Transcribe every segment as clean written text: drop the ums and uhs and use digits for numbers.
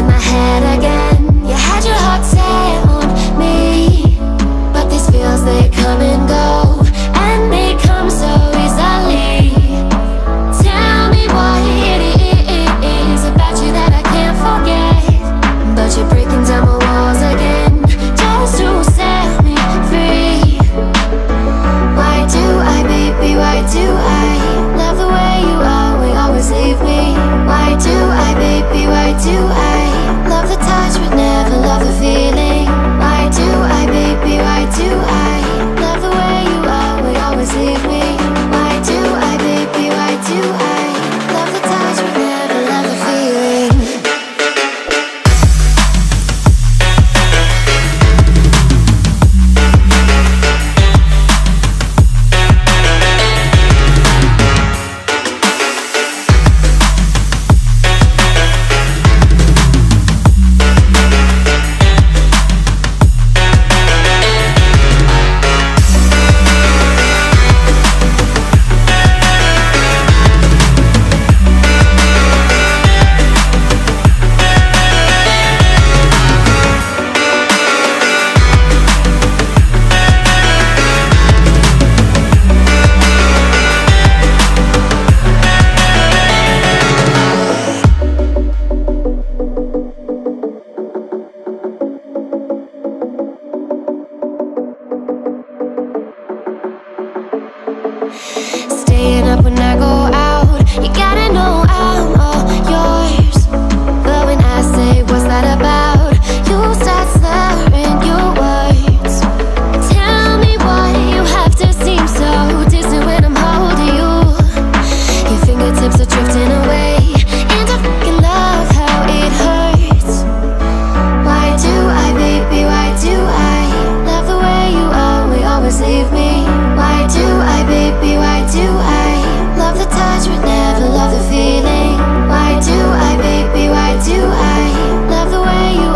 my head again. You had your heart set on me, but these feels, they come and go, and they come so easily. Tell me what it is about you that I can't forget, but you're breaking down my walls again, just to set me free. Why do I, baby, why do I love the way you always leave me? Why do I, baby, why do I love the touch but never love the feeling? Why do I, baby, why do I love the way you always leave me? Why do I, baby, why do I love the touch but never love the feeling? Staying up when I go out, you gotta know I'm all yours. But when I say what's that about, you start slurring your words. Tell me why you have to seem so distant when I'm holding you. Your fingertips are drifting away, and I fucking love how it hurts. Why do I, baby, why do I love the way you always leave me? Why do I, baby, why do I love the touch but never love the feeling? Why do I, baby, why do I love the way you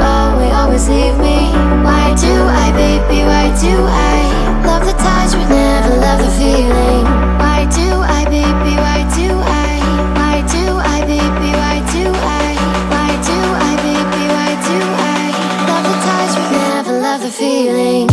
always leave me? Why do I, baby, why do I love the touch but never love the feeling? Why do I, baby, why do I? Why do I, baby, why do I? Why do I, baby, why do I love the touch but never love the feeling?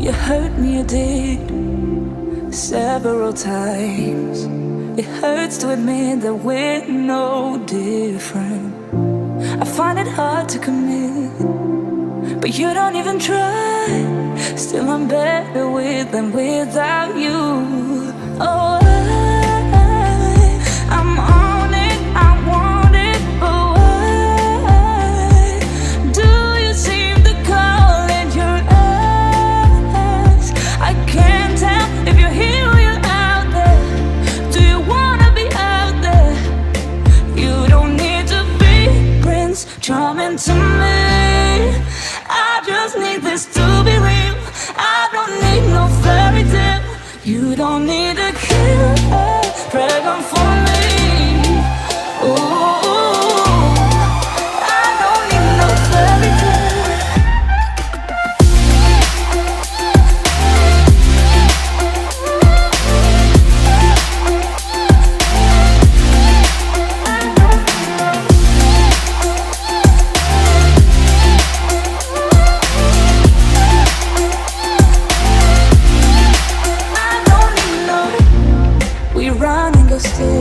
You hurt me, you did, several times. It hurts to admit that we're no different. I find it hard to commit, but you don't even try. Still I'm better with than without you. Oh, I'm on it, I want it, but why do you seem to call in your eyes? I can't tell if you're here or you're out there. Do you wanna be out there? You don't need to be Prince Charming to me. I just need this to be real. I don't need no fairy tale. You don't need a killer dragon for me. Ooh, I don't need no fairy tale. Still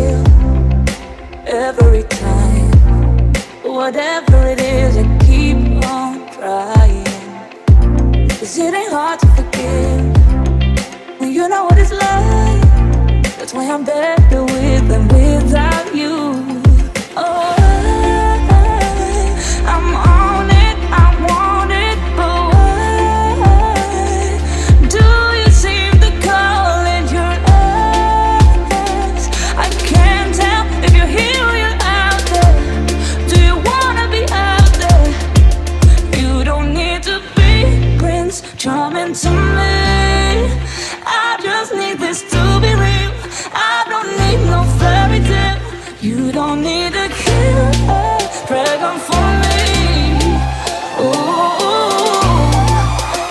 That's why I'm better with than without you. Oh, I'm on it, I want it, but why do you seem to call in your eyes? I can't tell if you're here or you're out there. Do you wanna be out there? You don't need to be Prince Charming to me. I just need this to be real. I don't need no fairy tale. You don't need to kill a dragon for me. Ooh,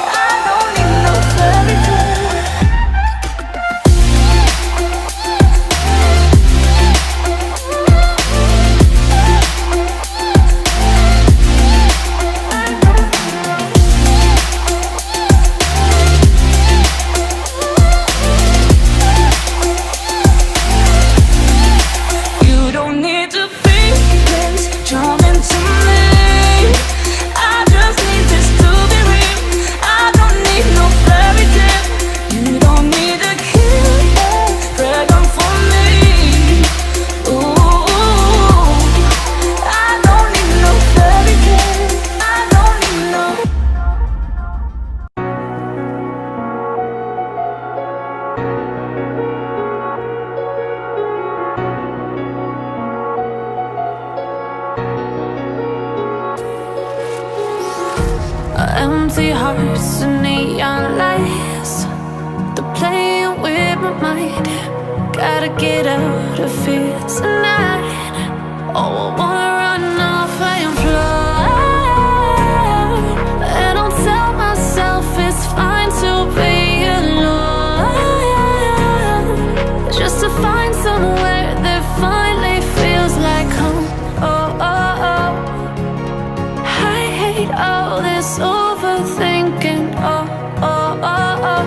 I don't need no fairy tale. You don't need to be Prince Charming to me. I just need this to be real. I don't need no fairy tale. You don't need to kill a dragon for me. Ooh, I don't need no fairy tale. I don't need no. Empty hearts and neon lights, they're playing with my mind. Gotta get out of here tonight. Oh, I wanna run off and fly. And I'll tell myself it's fine to be alone, just to find somewhere that finally feels like home. Oh, oh, oh. I hate all this overthinking. Oh, oh, oh, oh.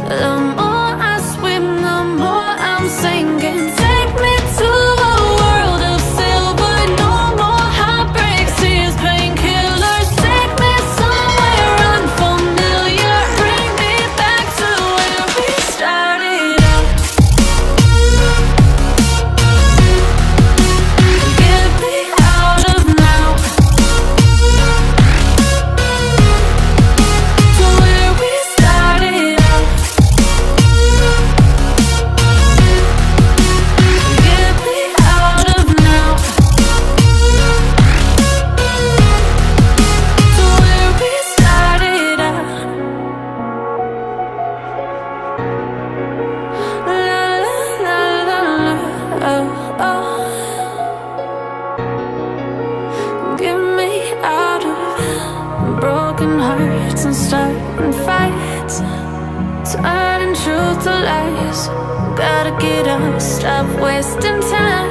The more I swim, the more I'm sinking. Take me to a world of silver. No more heartbreaks, tears, painkillers. Take me somewhere unfamiliar. Bring me back to where we started out. Get me out of now. To where we started out. Get me out of now. To where we started out. La la la la la. Oh, oh. Get me out of broken hearts and starting fights, turning truth to lies. Gotta get up, stop wasting time.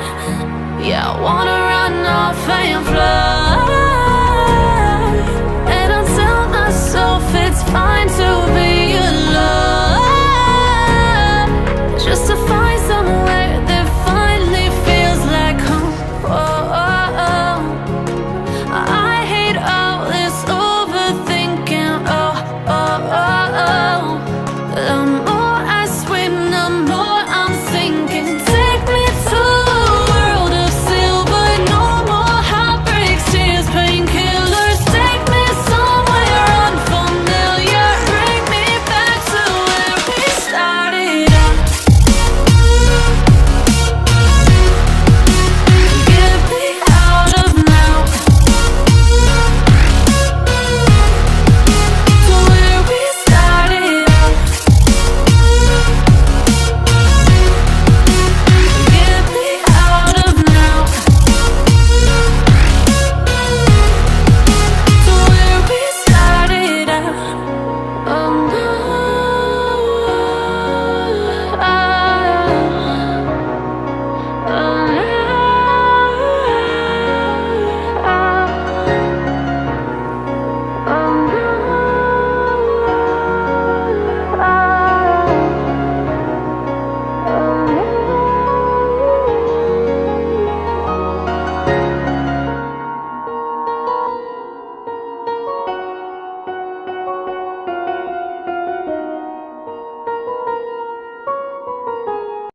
Yeah, I wanna run off and fly.